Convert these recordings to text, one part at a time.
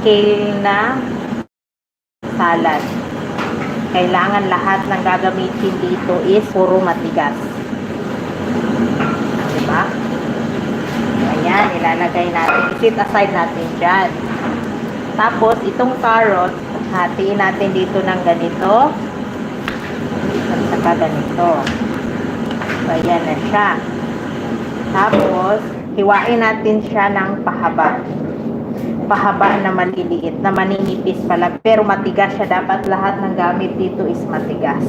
kale na salad. Kailangan lahat ng gagamitin dito is puro matigas. Diba? Ayan, ilalagay natin. Sit aside natin dyan. Tapos, itong carrot, hatiin natin dito ng ganito. At saka ganito. So, ayan na siya. Tapos, hiwain natin siya ng pahaba. Pahaba na maliliit, na maninipis pala. Pero matigas siya. Dapat lahat ng gamit dito is matigas.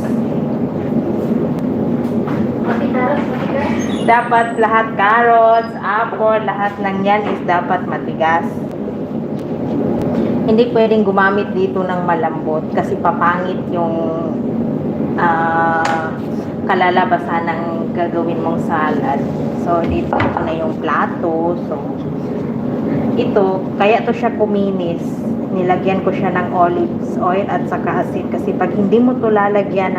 Dapat lahat carrots, apple, lahat ng yan is dapat matigas. Hindi pwedeng gumamit dito ng malambot kasi papangit yung kalalabasan ng gagawin mong salad. So, dito na yung plato. So, ito, kaya to siya kuminis. Nilagyan ko siya ng olive oil at saka asin. Kasi pag hindi mo to lalagyan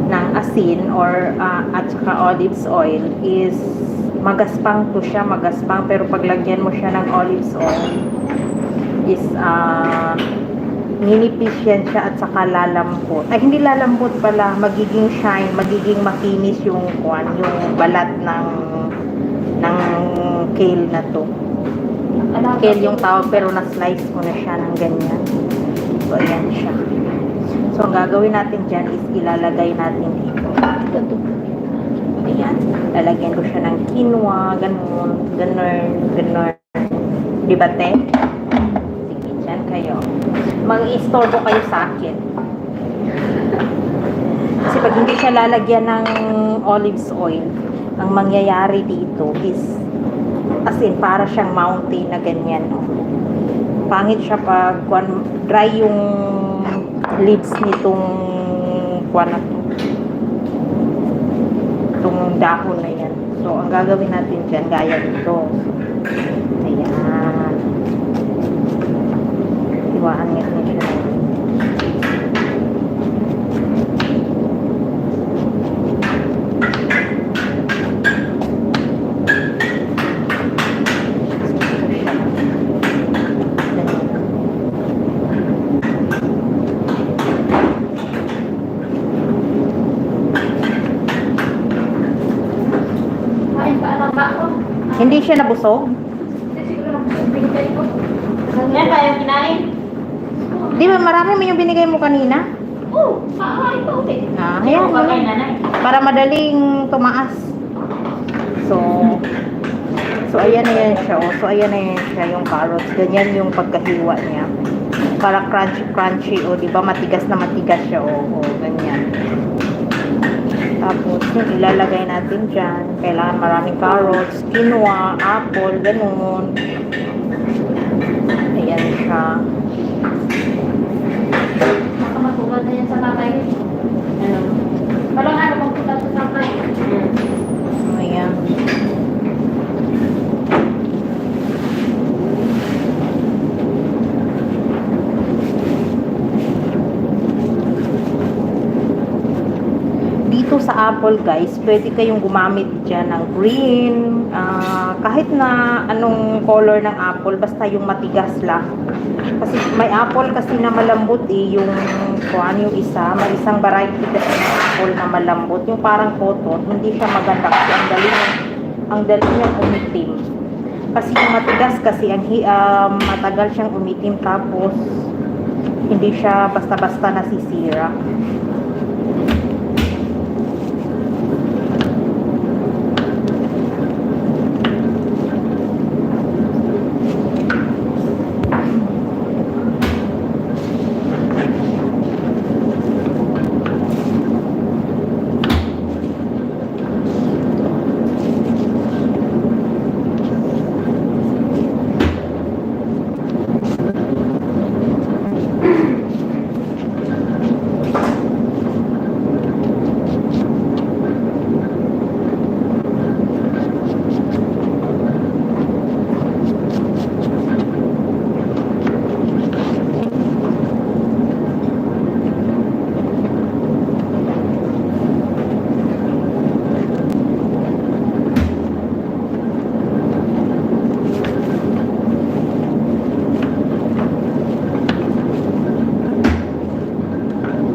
ng asin or at saka olive oil is magaspang to siya, magaspang. Pero pag lagyan mo siya ng olive oil is ninipis yan siya at saka lalambot. Ay, hindi lalambot pala, magiging shine, magiging makinis yung balat ng kale na to. Kale yung tawag pero na-slice ko na siya ng ganyan. So, ayan siya. So, ang gagawin natin dyan is ilalagay natin dito. Ayan. Lalagyan ko siya ng quinoa, ganun, ganun. Diba, te? Sige, dyan kayo. Mag-i-store kayo sa akin. Kasi pag hindi siya lalagyan ng olive oil, ang mangyayari dito is as in, para siyang mountain na ganyan. No? Pangit siya pag dry yung leaves nitong itong dahon na yan. So, ang gagawin natin dyan, gaya nito. Ayan. Iwaan niya siya. Hindi siya nabusog? Yan ba yung kinain? Di ba marami mo yung binigay mo kanina? Oo, ito ulit. Ayan. Kay nanay. Para madaling tumaas. So ayan na yan siya. So, ayan na yan siya yung carrots. Ganyan yung pagkahiwa niya. Para crunchy. O, di ba matigas na matigas siya. O, ganyan. Tapos, yung ilalagay natin dyan. Kailangan maraming carrots, quinoa, apple, ganun. Ayan siya. Baka matulad na yan sa tatay. Ano? Parang ano magpunta sa tatay. Ayan. Dito sa apple guys, pwede kayong gumamit dyan ng green, kahit na anong color ng apple, basta yung matigas lang. Kasi may apple kasi na malambot yung isa, may isang variety kasi ng apple na malambot, yung parang cotton, hindi siya maganda kasi ang dali niyang umitim. Kasi yung matigas kasi, matagal siyang umitim tapos hindi siya basta-basta nasisira.